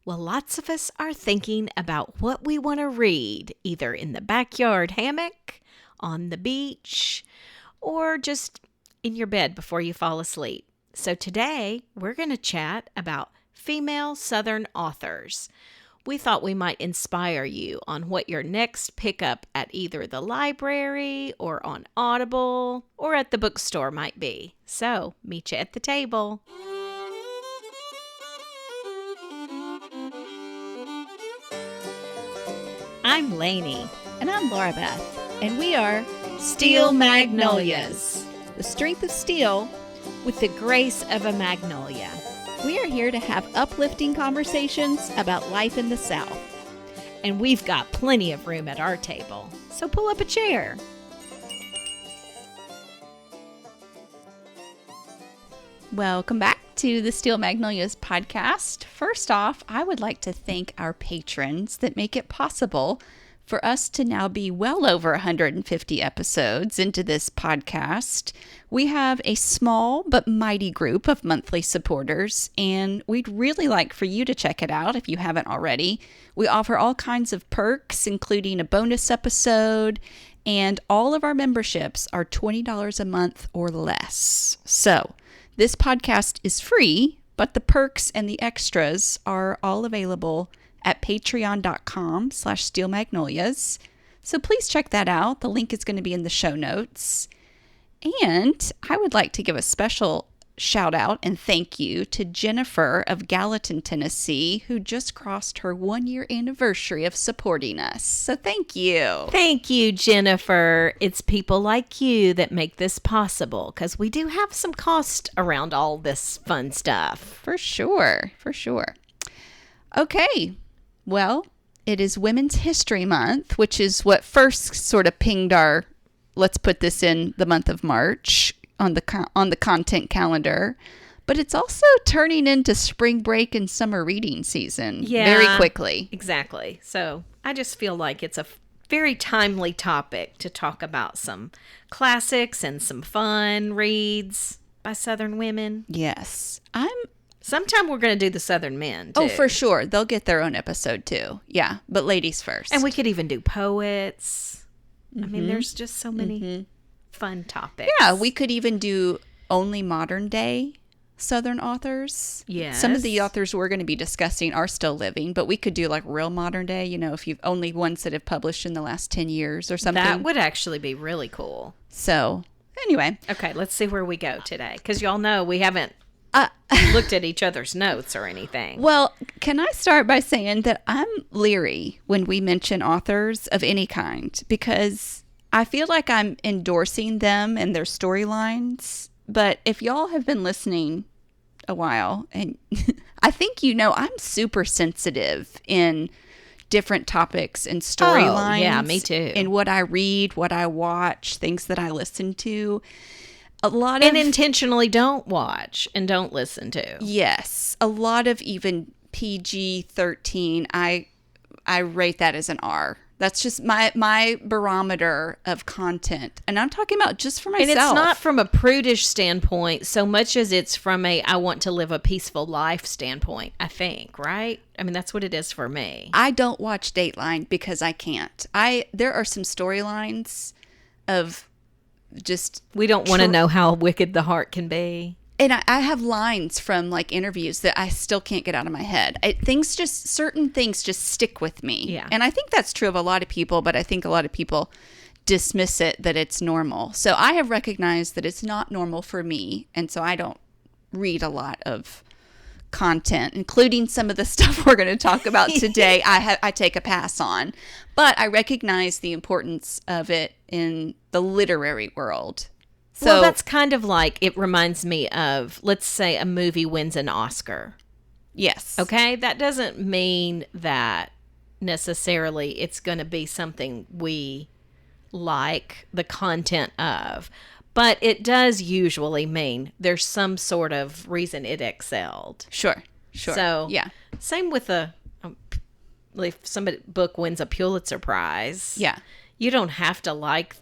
Well, lots of us are thinking about what we want to read, either in the backyard hammock, on the beach, or just in your bed before you fall asleep. So today, we're going to chat about female Southern authors. We thought we might inspire you on what your next pickup at either the library or on Audible or at the bookstore might be. So, meet you at the table. I'm Lainey. And I'm Laura Beth. And we are Steel Magnolias. The strength of steel With the grace of a magnolia. We are here to have uplifting conversations about life in the South. And we've got plenty of room at our table. So pull up a chair. Welcome back to the Steel Magnolias podcast. First off, I would like to thank our patrons that make it possible for us to now be well over 150 episodes into this podcast. We have a small but mighty group of monthly supporters, and we'd really like for you to check it out if you haven't already. We offer all kinds of perks, including a bonus episode, and all of our memberships are $20 a month or less. So, this podcast is free, but the perks and the extras are all available at patreon.com/steelmagnolias. So please check that out. The link is going to be in the show notes. And I would like to give a special shout out and thank you to Jennifer of Gallatin, Tennessee, who just crossed her 1-year anniversary of supporting us. So thank you. Thank you, Jennifer. It's people like you that make this possible, because we do have some cost around all this fun stuff. For sure. For sure. Okay. Well, it is Women's History Month, which is what first sort of pinged our, let's put this in the month of March on the content calendar. But it's also turning into spring break and summer reading season very quickly. Exactly. So I just feel like it's a very timely topic to talk about some classics and some fun reads by Southern women. Yes. Sometime we're going to do the Southern men, too. Oh, for sure. They'll get their own episode, too. Yeah, but ladies first. And we could even do poets. I mean, there's just so many fun topics. Yeah, we could even do only modern day Southern authors. Yes. Some of the authors we're going to be discussing are still living, but we could do like real modern day, if you've only ones that have published in the last 10 years or something. That would actually be really cool. So, anyway. Okay, let's see where we go today. Because y'all know we haven't looked at each other's notes or anything. Well, can I start by saying that I'm leery when we mention authors of any kind, because I feel like I'm endorsing them and their storylines. But if y'all have been listening a while, and I think I'm super sensitive in different topics and storylines. Oh, yeah, me too. In what I read, what I watch, things that I listen to. And intentionally don't watch and don't listen to. Yes. A lot of even PG-13, I rate that as an R. That's just my barometer of content. And I'm talking about just for myself. And it's not from a prudish standpoint so much as it's from a I want to live a peaceful life standpoint, I think, right? I mean, that's what it is for me. I don't watch Dateline because I can't. There are some storylines of just... We don't want to know how wicked the heart can be. And I have lines from like interviews that I still can't get out of my head. Certain things just stick with me. Yeah. And I think that's true of a lot of people, but I think a lot of people dismiss it that it's normal. So I have recognized that it's not normal for me. And so I don't read a lot of content, including some of the stuff we're going to talk about today. I take a pass on, but I recognize the importance of it in the literary world. So, well, that's kind of like, it reminds me of, let's say a movie wins an Oscar. Yes. Okay? That doesn't mean that necessarily it's going to be something we like the content of. But it does usually mean there's some sort of reason it excelled. Sure. So, yeah. Same with if somebody book wins a Pulitzer Prize. Yeah. You don't have to like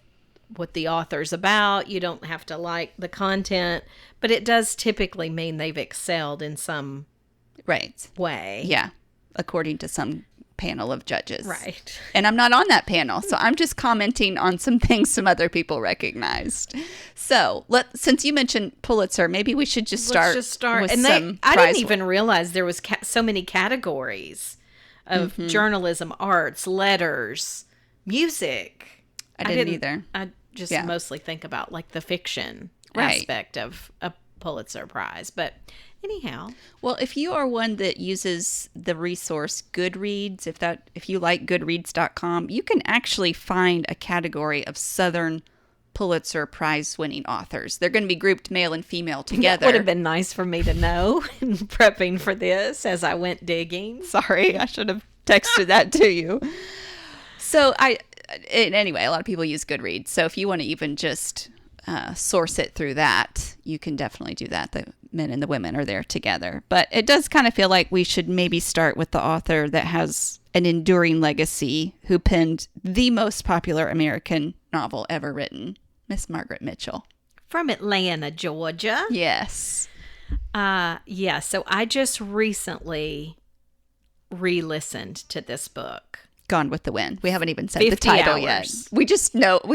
what the author's about. You don't have to like the content, but it does typically mean they've excelled in some right way. Yeah. according to some panel of judges. Right. And I'm not on that panel, so I'm just commenting on some things some other people recognized. So, since you mentioned Pulitzer, maybe we should just start. Let's just start. With some I didn't even realize there was so many categories of journalism, arts, letters, music. I didn't either. I just mostly think about like the fiction aspect of a Pulitzer Prize, but anyhow. Well, if you are one that uses the resource Goodreads, if you like Goodreads.com, you can actually find a category of Southern Pulitzer Prize winning authors. They're going to be grouped male and female together. That would have been nice for me to know in prepping for this as I went digging. Sorry, I should have texted that to you. So anyway, a lot of people use Goodreads. So if you want to even just source it through that, you can definitely do that. The men and the women are there together. But it does kind of feel like we should maybe start with the author that has an enduring legacy, who penned the most popular American novel ever written, Miss Margaret Mitchell. From Atlanta, Georgia. Yes. So I just recently re-listened to this book. Gone with the Wind. We haven't even said the title hours. Yet. We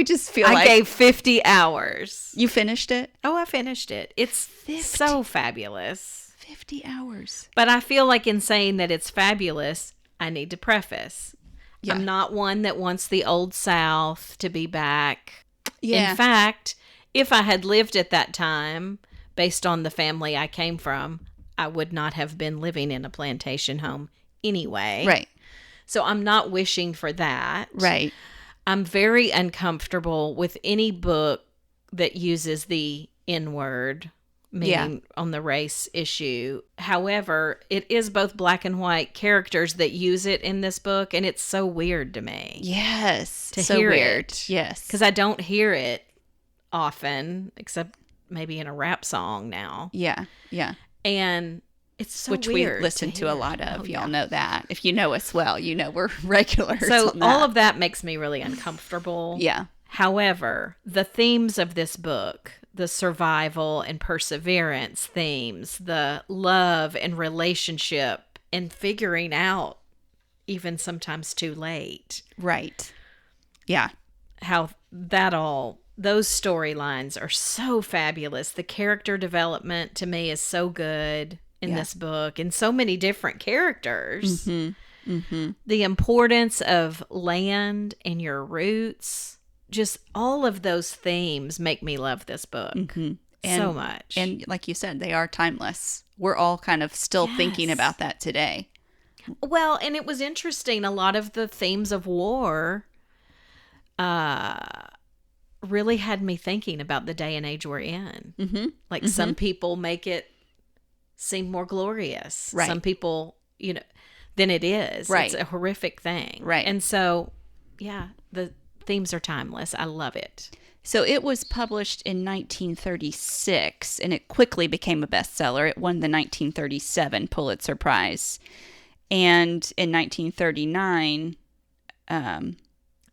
just feel I gave 50 hours. You finished it? Oh, I finished it. It's so fabulous. 50 hours. But I feel like in saying that it's fabulous, I need to preface. Yeah. I'm not one that wants the old South to be back. Yeah. In fact, if I had lived at that time, based on the family I came from, I would not have been living in a plantation home anyway. Right. So I'm not wishing for that. Right. I'm very uncomfortable with any book that uses the N-word, meaning on the race issue. However, it is both black and white characters that use it in this book, and it's so weird to me. Yes. To hear weird. It. Yes. Because I don't hear it often, except maybe in a rap song now. Yeah. Yeah. And it's so Which weird we listen to a lot of. Y'all know that. If you know us well, you know we're regulars. So on that. all of that makes me really uncomfortable. Yeah. However, the themes of this book, the survival and perseverance themes, the love and relationship and figuring out, even sometimes too late. Right. Yeah. How those storylines are so fabulous. The character development to me is so good in this book, and so many different characters. Mm-hmm. Mm-hmm. The importance of land and your roots, just all of those themes make me love this book so much. And like you said, they are timeless. We're all kind of still thinking about that today. Well, and it was interesting. A lot of the themes of war really had me thinking about the day and age we're in. Mm-hmm. Like some people make it seem more glorious. Right. Some people, than it is. Right. It's a horrific thing. Right. And so, the themes are timeless. I love it. So it was published in 1936, and it quickly became a bestseller. It won the 1937 Pulitzer Prize. And in 1939,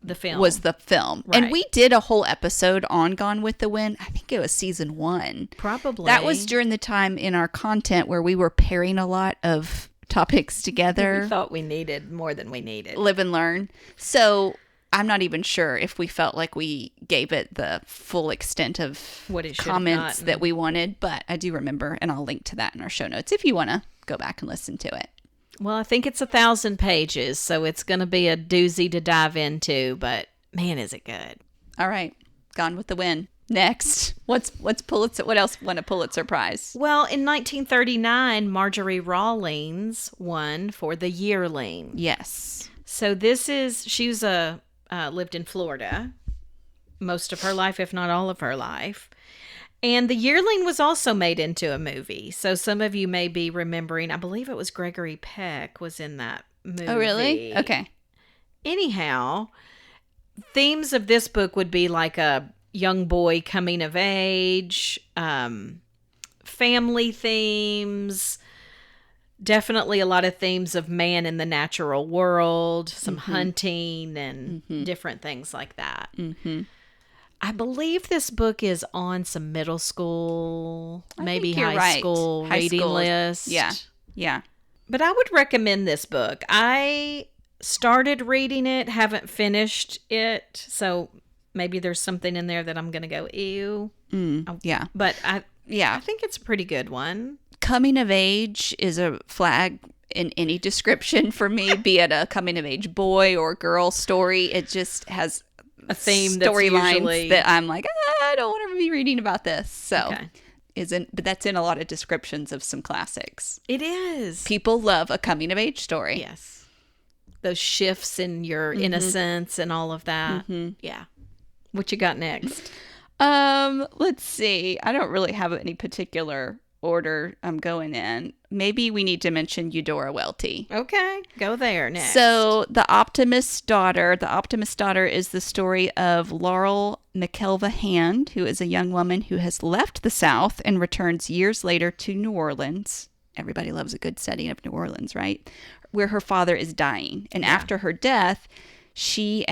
the film was the film. Right. And we did a whole episode on Gone with the Wind. I think it was season 1. Probably. That was during the time in our content where we were pairing a lot of topics together. We thought we needed more than we needed. Live and learn. So I'm not even sure if we felt like we gave it the full extent of what it comments that we wanted, but I do remember, and I'll link to that in our show notes if you want to go back and listen to it. Well, I think it's 1,000 pages, so it's going to be a doozy to dive into, but man, is it good. All right. Gone with the Wind. Next. What's Pulitzer? What else won a Pulitzer Prize? Well, in 1939, Marjorie Rawlings won for The Yearling. Yes. So she was lived in Florida most of her life, if not all of her life. And The Yearling was also made into a movie. So some of you may be remembering, I believe it was Gregory Peck was in that movie. Oh, really? Okay. Anyhow, themes of this book would be like a young boy coming of age, family themes, definitely a lot of themes of man in the natural world, some hunting and different things like that. Mm-hmm. I believe this book is on some middle school, maybe high school reading list. Yeah. Yeah. But I would recommend this book. I started reading it, haven't finished it, so maybe there's something in there that I'm going to go, ew. Yeah. But I Yeah. think it's a pretty good one. Coming of age is a flag in any description for me, be it a coming of age boy or girl story. It just has A theme that's storylines usually... that I'm like, I don't want to be reading about this. So Okay. but that's in a lot of descriptions of some classics. It is. People love a coming of age story. Yes. Those shifts in your innocence and all of that. Yeah. What you got next? Let's see. I don't really have any particular order I'm going in. Maybe we need to mention Eudora Welty. Okay. Go there next. So The Optimist Daughter is the story of Laurel McKelvey Hand, who is a young woman who has left the South and returns years later to New Orleans. Everybody loves a good setting of New Orleans, right? Where her father is dying. And after her death, after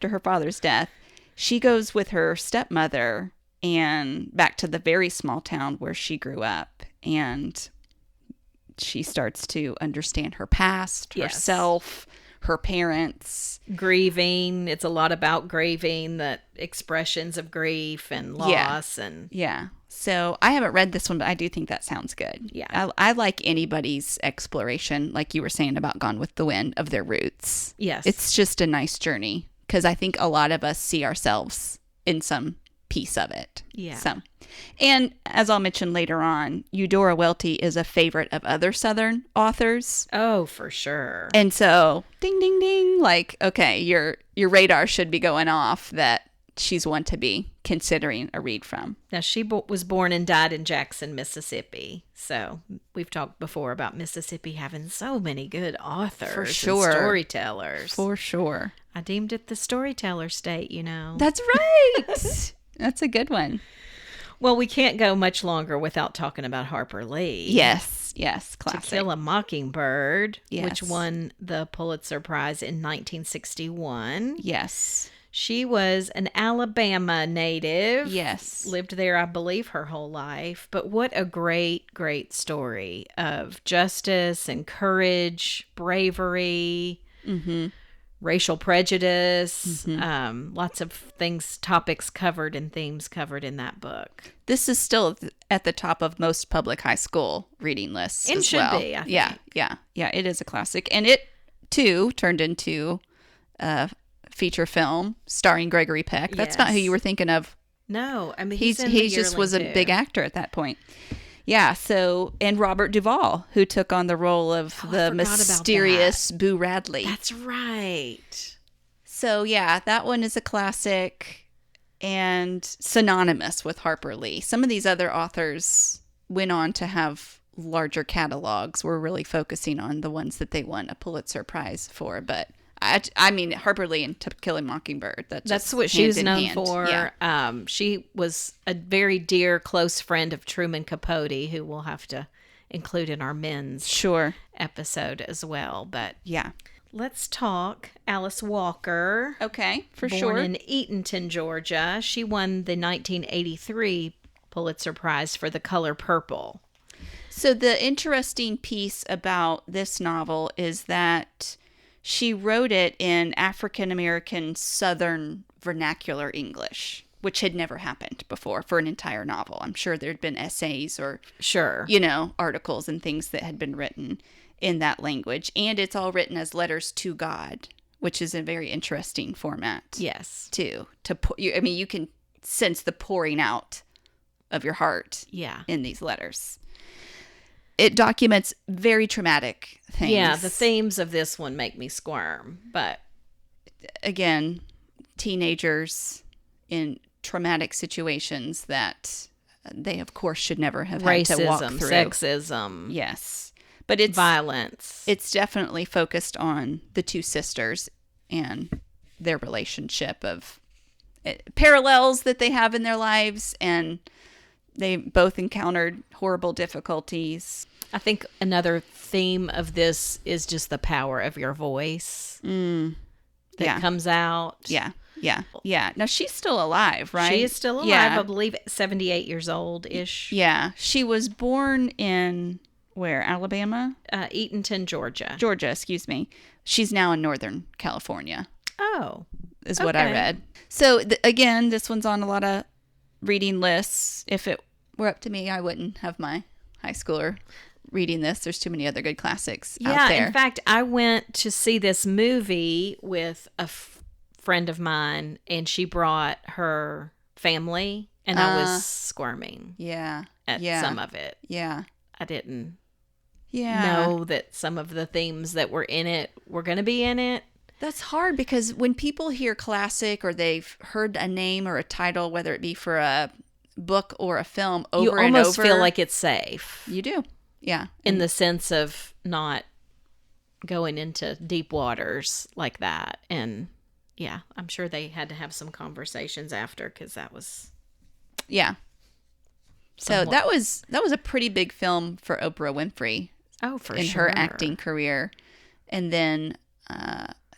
her father's death, she goes with her stepmother and back to the very small town where she grew up, and she starts to understand her past, herself, her parents. Grieving. It's a lot about grieving, the expressions of grief and loss. Yeah. So I haven't read this one, but I do think that sounds good. Yeah. I like anybody's exploration, like you were saying about Gone with the Wind, of their roots. Yes. It's just a nice journey, because I think a lot of us see ourselves in some piece of it. Yeah. So, and as I'll mention later on, Eudora Welty is a favorite of other Southern authors. Oh, for sure. And so, ding, ding, ding, like, okay, your radar should be going off that she's one to be considering a read from. Now, she was born and died in Jackson, Mississippi. So we've talked before about Mississippi having so many good authors For sure. and storytellers. For sure. I deemed it the storyteller state, you know. That's right. That's a good one. Well, we can't go much longer without talking about Harper Lee. Yes, classic. To Kill a Mockingbird, Yes. which won the Pulitzer Prize in 1961. Yes. She was an Alabama native. Yes. Lived there, I believe, her whole life. But what a great, great story of justice and courage, bravery, racial prejudice, lots of things, topics covered and themes covered in that book. This is still at the top of most public high school reading lists. It as should well. be, I think. Yeah. It is a classic, and it too turned into a feature film starring Gregory Peck. That's not who you were thinking of. No, I mean he just was a big actor at that point. Yeah. So, and Robert Duvall, who took on the role of the mysterious Boo Radley. That's right. So yeah, that one is a classic and synonymous with Harper Lee. Some of these other authors went on to have larger catalogs. We're really focusing on the ones that they won a Pulitzer Prize for, but I mean, Harper Lee and To Kill a Mockingbird. That's what she was known for. Yeah. She was a very dear, close friend of Truman Capote, who we'll have to include in our men's episode as well. But yeah, let's talk Alice Walker. Okay, for born sure. Born in Eatonton, Georgia. She won the 1983 Pulitzer Prize for The Color Purple. So the interesting piece about this novel is that she wrote it in African-American Southern vernacular English, which had never happened before for an entire novel. I'm sure there'd been essays or, articles and things that had been written in that language. And it's all written as letters to God, which is a very interesting format. Yes. Too. You can sense the pouring out of your heart in these letters. It documents very traumatic things. Yeah, the themes of this one make me squirm, but... Again, teenagers in traumatic situations that they, of course, should never have had to walk through. Sexism. Yes. But it's... Violence. It's definitely focused on the two sisters and their relationship of parallels that they have in their lives, and they both encountered horrible difficulties. I think another theme of this is just the power of your voice that comes out. Yeah. Yeah. Yeah. Now, she's still alive, right? She is still alive, Yeah. I believe 78 years old-ish. Yeah. She was born in, where, Alabama? Eatonton, Georgia. Georgia, excuse me. She's now in Northern California, Oh. is what I read. So, again, this one's on a lot of reading lists. If it were up to me, I wouldn't have my high schooler reading this. There's too many other good classics out there. In fact, I went to see this movie with a friend of mine, and she brought her family, and I was squirming at some of it. Yeah. I didn't Yeah. know that some of the themes that were in it were going to be in it. That's hard because when people hear classic or they've heard a name or a title, whether it be for a book or a film, over and over. You almost feel like it's safe. You do. Yeah. In the sense of not going into deep waters like that. And yeah, I'm sure they had to have some conversations after, because that was... Yeah. So that was a pretty big film for Oprah Winfrey. Oh, for in sure. her acting career. And then,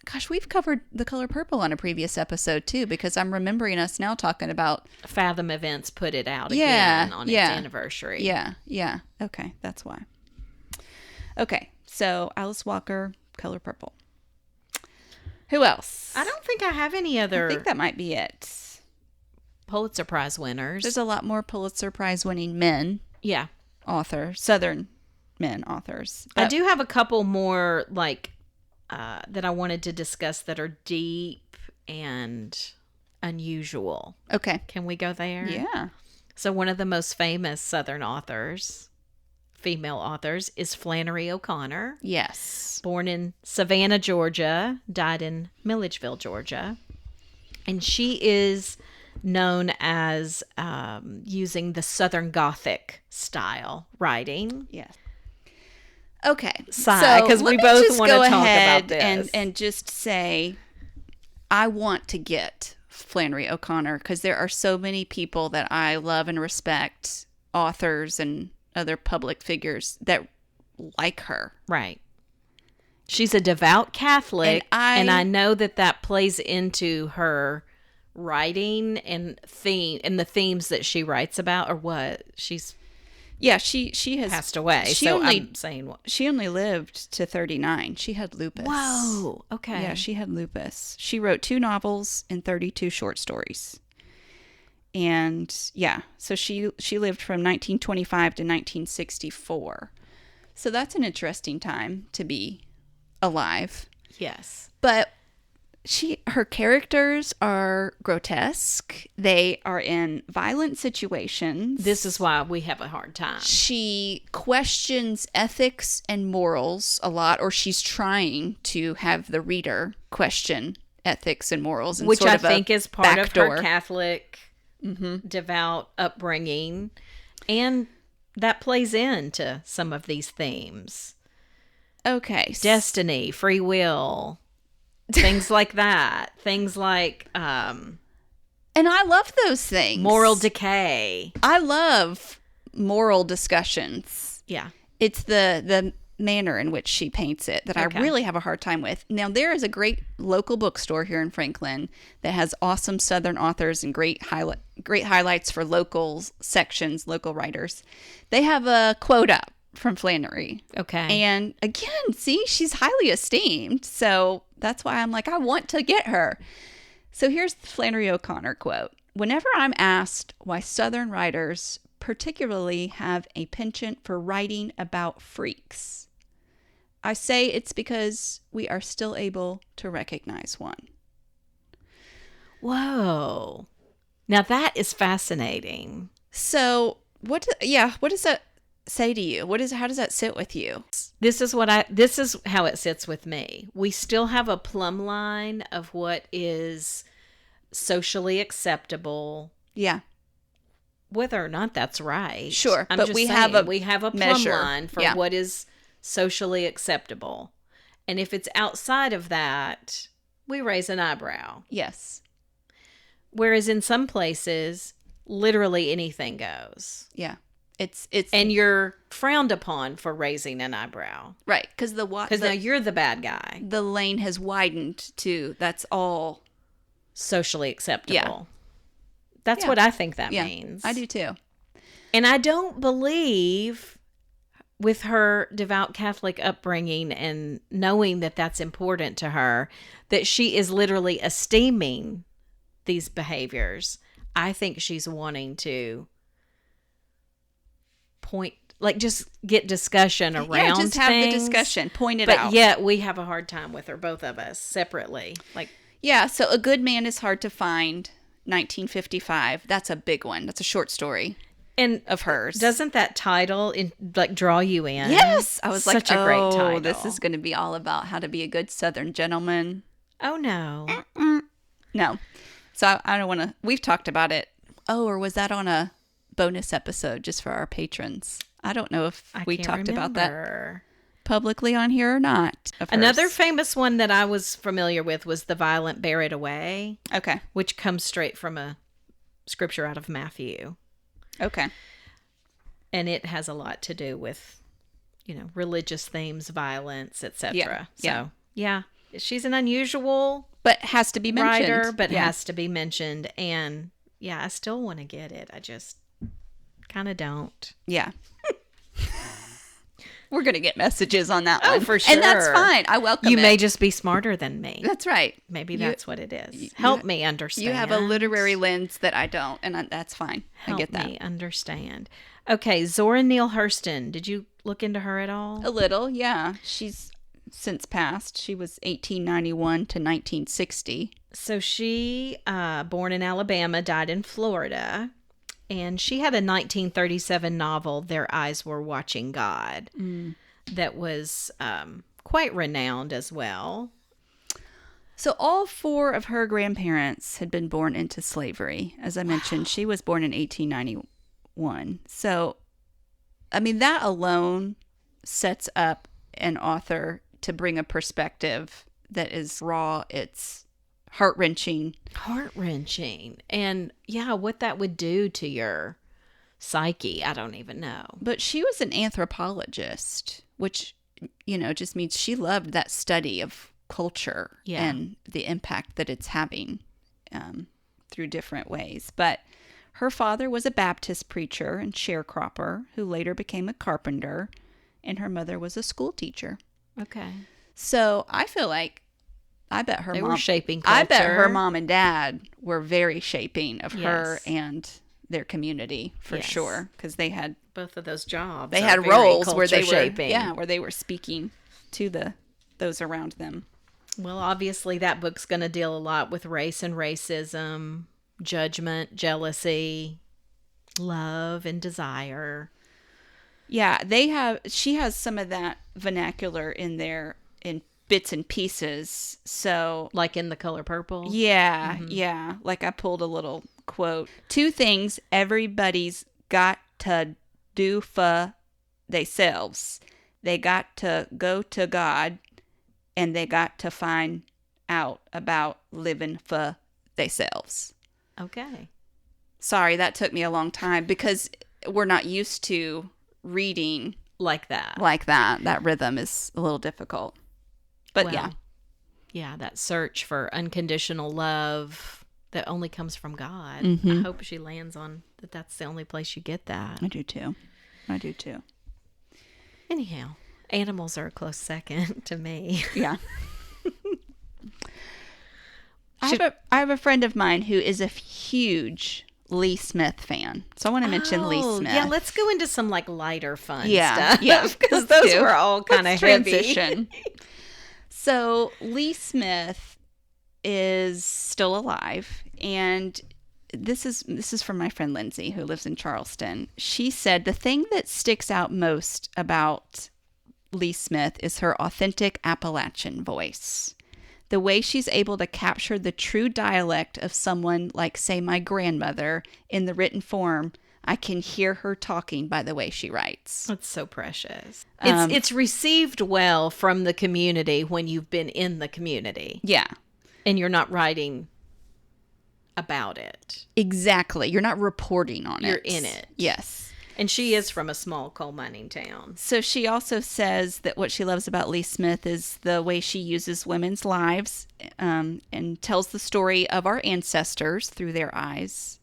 gosh, we've covered The Color Purple on a previous episode too, because I'm remembering us now talking about Fathom Events put it out again on its anniversary. Yeah, yeah. Okay, that's why. Okay, so Alice Walker, Color Purple. Who else? I don't think I have any other I think that might be it. Pulitzer Prize winners. There's a lot more Pulitzer Prize winning men. Yeah. Southern men authors. I do have a couple more that I wanted to discuss that are deep and unusual. Okay. Can we go there? Yeah. So one of the most famous Southern authors, female authors, is Flannery O'Connor. Yes. Born in Savannah, Georgia, died in Milledgeville, Georgia. And she is known as using the Southern Gothic style writing. Yes. Okay. Sigh, because we both want to talk about this. And just say, I want to get Flannery O'Connor because there are so many people that I love and respect, authors and other public figures that like her. Right. She's a devout Catholic, and I know that plays into her writing and the themes that she writes about, or what she's she has passed away. I'm saying what she only lived to 39. She had lupus. Whoa. Okay. Yeah, she had lupus. She wrote 2 novels and 32 short stories. And yeah, so she lived from 1925 to 1964. So that's an interesting time to be alive. Yes. But her characters are grotesque. They are in violent situations. This is why we have a hard time. She questions ethics and morals a lot, or she's trying to have the reader question ethics and morals. Which I think is part of her Catholic devout upbringing. And that plays into some of these themes. Okay. Destiny, free will, things like that. Things like and I love those things. Moral decay. I love moral discussions. Yeah. It's the manner in which she paints it that I really have a hard time with. Now, there is a great local bookstore here in Franklin that has awesome Southern authors and great highlights for local sections, local writers. They have a quote up from Flannery. Okay. And again, see, she's highly esteemed. So that's why I'm like, I want to get her. So here's the Flannery O'Connor quote. Whenever I'm asked why Southern writers particularly have a penchant for writing about freaks, I say it's because we are still able to recognize one. Whoa. Now that is fascinating. So what does that say to you? How does that sit with you? This is how it sits with me. We still have a plumb line of what is socially acceptable. Yeah. Whether or not that's right. Sure. But we have a plumb line for what is socially acceptable. And if it's outside of that, we raise an eyebrow. Yes. Whereas in some places, literally anything goes. Yeah. It's and you're frowned upon for raising an eyebrow. Right, because now you're the bad guy. The lane has widened to that's all socially acceptable. Yeah. That's what I think that means. I do too. And I don't believe, with her devout Catholic upbringing and knowing that that's important to her, that she is literally esteeming these behaviors. I think she's wanting to point, like, just get discussion around things. Yeah, just have the discussion, point it out. But yet we have a hard time with her, both of us, separately. Like, yeah, so A Good Man is Hard to Find, 1955. That's a big one. That's a short story. And of hers. Doesn't that title draw you in? Yes. I was like, such a great title. This is going to be all about how to be a good Southern gentleman. Oh, no. No. So I don't want to, we've talked about it. Oh, or was that on a bonus episode just for our patrons? I don't know if we talked about that publicly on here or not. Another famous one that I was familiar with was The Violent Bear It Away. Okay. Which comes straight from a scripture out of Matthew. Okay. And it has a lot to do with, religious themes, violence, etc. Yeah. So, yeah. She's an unusual but has to be mentioned. writer, but has to be mentioned. And, yeah, I still want to get it. I just kind of don't. Yeah. We're going to get messages on that one. Oh, for sure. And that's fine. I welcome it. You may just be smarter than me. That's right. Maybe that's what it is. Help me understand. You have a literary lens that I don't, and that's fine. I get that. Help me understand. Okay, Zora Neale Hurston. Did you look into her at all? A little, yeah. She's since passed. She was 1891 to 1960. So she, born in Alabama, died in Florida. And she had a 1937 novel, Their Eyes Were Watching God, that was quite renowned as well. So all four of her grandparents had been born into slavery. As I mentioned, she was born in 1891. So, I mean, that alone sets up an author to bring a perspective that is raw. It's heart-wrenching. And yeah, what that would do to your psyche, I don't even know. But she was an anthropologist, which, just means she loved that study of culture and the impact that it's having through different ways. But her father was a Baptist preacher and sharecropper who later became a carpenter, and her mother was a school teacher. Okay. So I feel like I bet her were shaping culture. I bet her mom and dad were very shaping of her and their community for sure, because they had both of those jobs. They had roles where they were where they were speaking to those around them. Well, obviously that book's going to deal a lot with race and racism, judgment, jealousy, love, and desire. Yeah, she has some of that vernacular in there in bits and pieces. So, like in The Color Purple? Yeah, yeah. Like I pulled a little quote. 2 things everybody's got to do for themselves. They got to go to God, and they got to find out about living for themselves. Okay. Sorry, that took me a long time because we're not used to reading like that. That rhythm is a little difficult. But yeah, that search for unconditional love that only comes from God. Mm-hmm. I hope she lands on that's the only place you get that. I do too. Anyhow, animals are a close second to me. Yeah. I have a friend of mine who is a huge Lee Smith fan. So I want to mention Lee Smith. Yeah, let's go into some lighter fun stuff. Yeah, because those were all kind of heavy. Transition. So Lee Smith is still alive, and this is from my friend Lindsay, who lives in Charleston. She said the thing that sticks out most about Lee Smith is her authentic Appalachian voice. The way she's able to capture the true dialect of someone like, say, my grandmother in the written form. I can hear her talking by the way she writes. That's so precious. It's received well from the community when you've been in the community. Yeah. And you're not writing about it. Exactly. You're not reporting on it. You're in it. Yes. And she is from a small coal mining town. So she also says that what she loves about Lee Smith is the way she uses women's lives and tells the story of our ancestors through their eyes.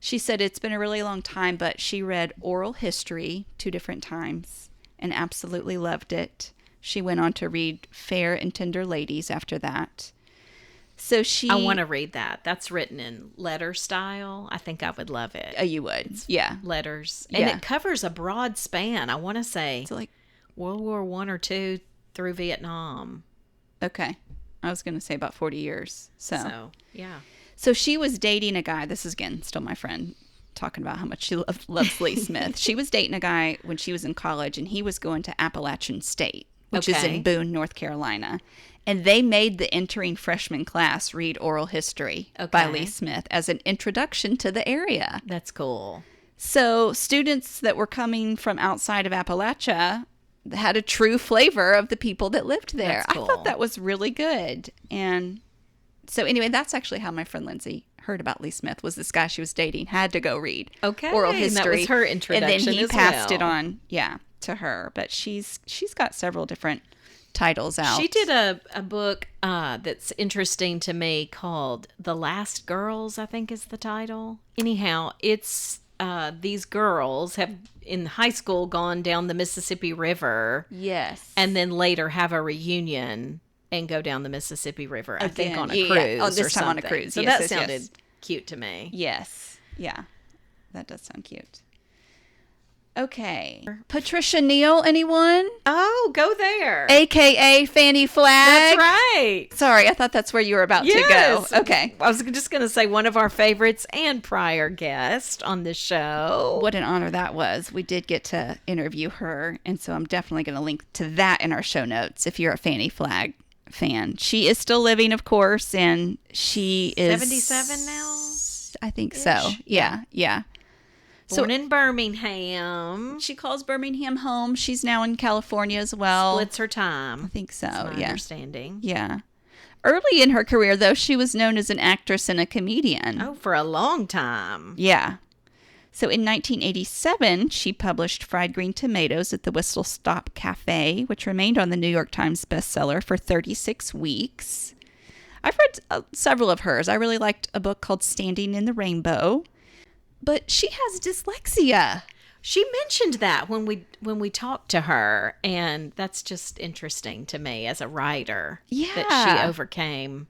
She said it's been a really long time, but she read Oral History 2 different times and absolutely loved it. She went on to read Fair and Tender Ladies after that. So I want to read that. That's written in letter style. I think I would love it. Oh, you would. Yeah. Letters. And it covers a broad span. I want to say So like World War I or II through Vietnam. Okay. I was going to say about 40 years. So, yeah. So she was dating a guy. This is, again, still my friend talking about how much she loves Lee Smith. She was dating a guy when she was in college, and he was going to Appalachian State, which is in Boone, North Carolina. And they made the entering freshman class read Oral History by Lee Smith as an introduction to the area. That's cool. So students that were coming from outside of Appalachia had a true flavor of the people that lived there. That's cool. I thought that was really good. And so anyway, that's actually how my friend Lindsay heard about Lee Smith, was this guy she was dating had to go read Oral History. And that was her introduction. And then he passed it on, to her. But she's got several different titles out. She did a book that's interesting to me called The Last Girls, I think is the title. Anyhow, it's these girls have in high school gone down the Mississippi River. Yes. And then later have a reunion and go down the Mississippi River, I think on a cruise. Yeah. Oh, this or time on a something. cruise. So yes, that sounded cute to me. Yes. Yeah. That does sound cute. Okay. Patricia Neal, anyone? Oh, go there. AKA Fanny Flagg. That's right. Sorry, I thought that's where you were about to go. Okay. I was just going to say one of our favorites and prior guest on the show. What an honor that was. We did get to interview her, and so I'm definitely going to link to that in our show notes if you're a Fanny Flagg fan. She is still living, of course, and she is 77 now? I think so. Yeah. Born in Birmingham. She calls Birmingham home. She's now in California as well. Splits her time. I think so. That's my understanding. Yeah. Early in her career, though, she was known as an actress and a comedian. Oh, for a long time. Yeah. So in 1987, she published Fried Green Tomatoes at the Whistle Stop Cafe, which remained on the New York Times bestseller for 36 weeks. I've read several of hers. I really liked a book called Standing in the Rainbow. But she has dyslexia. She mentioned that when we talked to her, and that's just interesting to me as a writer. Yeah. That she overcame.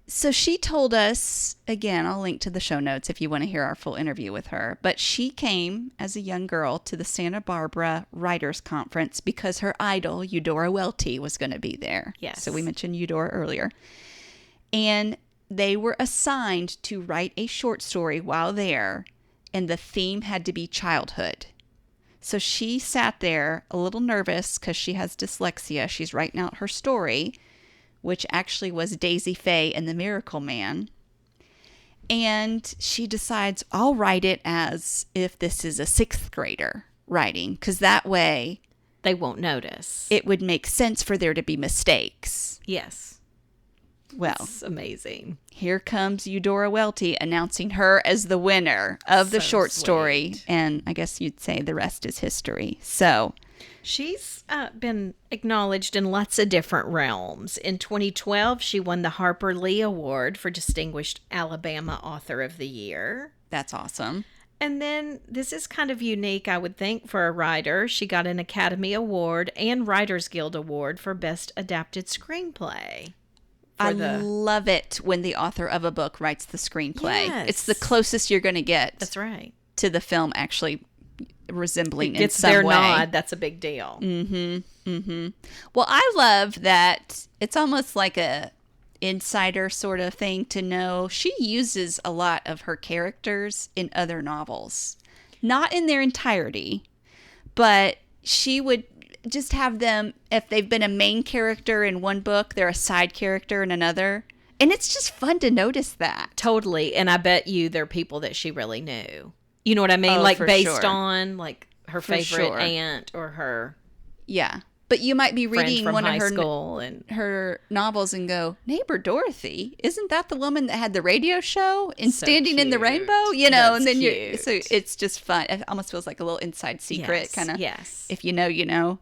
So she told us, again, I'll link to the show notes if you want to hear our full interview with her, but she came as a young girl to the Santa Barbara Writers Conference because her idol, Eudora Welty, was going to be there. Yes. So we mentioned Eudora earlier. And they were assigned to write a short story while there, and the theme had to be childhood. So she sat there a little nervous because she has dyslexia. She's writing out her story, which actually was Daisy Faye and the Miracle Man. And she decides, I'll write it as if this is a 6th grader writing, because that way they won't notice. It would make sense for there to be mistakes. Yes. Well, it's amazing. Here comes Eudora Welty announcing her as the winner of the short story. And I guess you'd say the rest is history. So she's been acknowledged in lots of different realms. In 2012, she won the Harper Lee Award for Distinguished Alabama Author of the Year. That's awesome. And then this is kind of unique, I would think, for a writer. She got an Academy Award and Writers Guild Award for Best Adapted Screenplay. I love it when the author of a book writes the screenplay. Yes. It's the closest you're going to get. That's right. To the film actually resembling it gets in some their way. nod. That's a big deal. Well, I love that it's almost like a insider sort of thing to know she uses a lot of her characters in other novels. Not in their entirety, but she would just have them, if they've been a main character in one book, they're a side character in another. And it's just fun to notice that. Totally. And I bet you they're people that she really knew. You know what I mean? Oh, like for based sure. on like her For favorite sure. aunt or her. Yeah. But you might be friend reading from one high of her school, and her novels and go, Neighbor Dorothy, isn't that the woman that had the radio show and So Standing in the cute. Rainbow? You know, That's and then cute. so it's just fun. It almost feels like a little inside secret yes, kind of. yes. If you know, you know.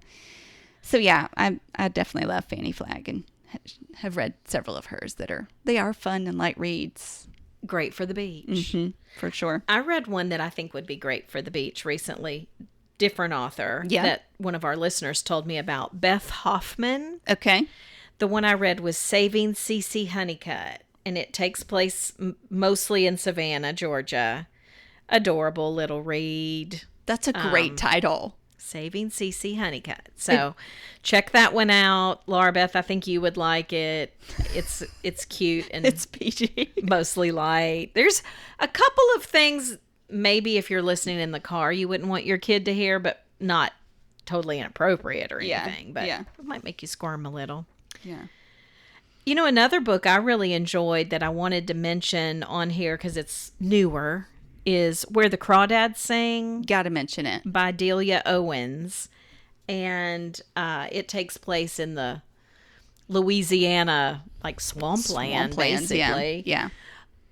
So yeah, I definitely love Fanny Flagg and have read several of hers they are fun and light reads. Great for the beach. Mm-hmm, for sure. I read one that I think would be great for the beach recently. Different author that one of our listeners told me about, Beth Hoffman. Okay. The one I read was Saving Cece Honeycutt, and it takes place mostly in Savannah, Georgia. Adorable little read. That's a great title. Saving Cece Honeycutt. So check that one out. Laura Beth, I think you would like it. It's cute and It's PG. mostly light. There's a couple of things maybe if you're listening in the car you wouldn't want your kid to hear, but not totally inappropriate or anything. But it might make you squirm a little. Yeah. You know, another book I really enjoyed that I wanted to mention on here because it's newer is Where the Crawdads Sing. Gotta mention it. By Delia Owens. And it takes place in the Louisiana, like swampland, basically. Yeah.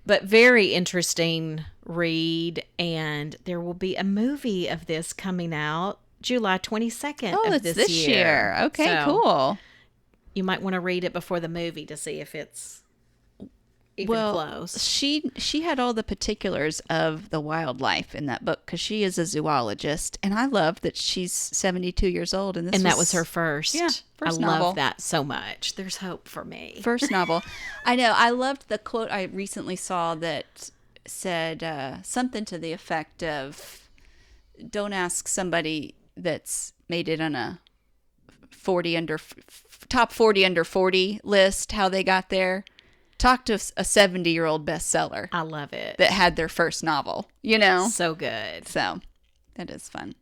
But very interesting read. And there will be a movie of this coming out July 22nd of it's this year. Okay, So cool. You might want to read it before the movie to see if it's even close. She had all the particulars of the wildlife in that book because she is a zoologist, and I love that she's 72 years old, and that was her first. Yeah, first I novel. love that so much. There's hope for me. First novel. I know. I loved the quote I recently saw that said something to the effect of, "Don't ask somebody that's made it on a top 40 under 40 list how they got there. Talk to a 70-year-old bestseller." I love it. That had their first novel, you know? So good. So that is fun.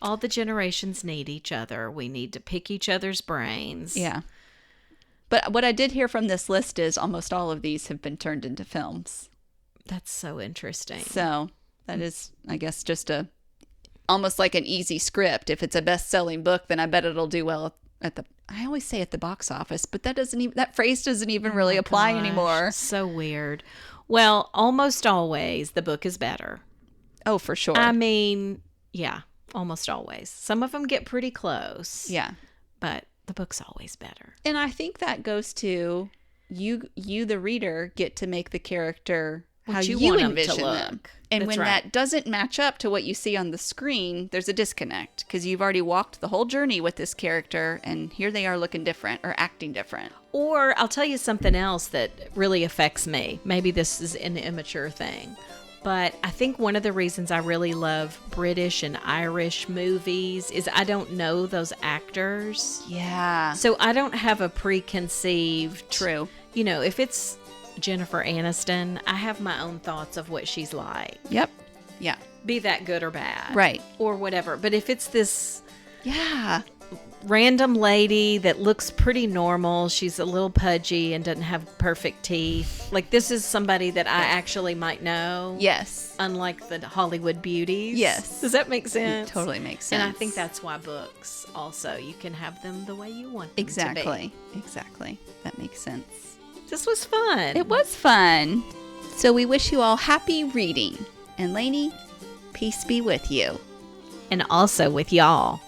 All the generations need each other. We need to pick each other's brains. Yeah. But what I did hear from this list is almost all of these have been turned into films. That's so interesting. So that is, I guess, just almost like an easy script. If it's a best-selling book, then I bet it'll do well I always say at the box office, but that phrase doesn't even really apply anymore. So weird. Well, almost always the book is better. Oh, for sure. I mean, yeah, almost always. Some of them get pretty close. Yeah. But the book's always better. And I think that goes to you the reader, get to make the character how you want envision them to them. look. And That's when right. that doesn't match up to what you see on the screen, there's a disconnect because you've already walked the whole journey with this character and here they are looking different or acting different. Or I'll tell you something else that really affects me. Maybe this is an immature thing. But I think one of the reasons I really love British and Irish movies is I don't know those actors. Yeah. So I don't have a preconceived... True. You know, if it's Jennifer Aniston, I have my own thoughts of what she's like. Yep. Yeah. Be that good or bad. Right. Or whatever. But if it's this Yeah. random lady that looks pretty normal, she's a little pudgy and doesn't have perfect teeth. Like, this is somebody that I actually might know. Yes. Unlike the Hollywood beauties. Yes. Does that make sense? It totally makes sense. And I think that's why books also, you can have them the way you want them Exactly. to be. Exactly. That makes sense. This was fun. It was fun. So we wish you all happy reading. And Lainey, peace be with you. And also with y'all.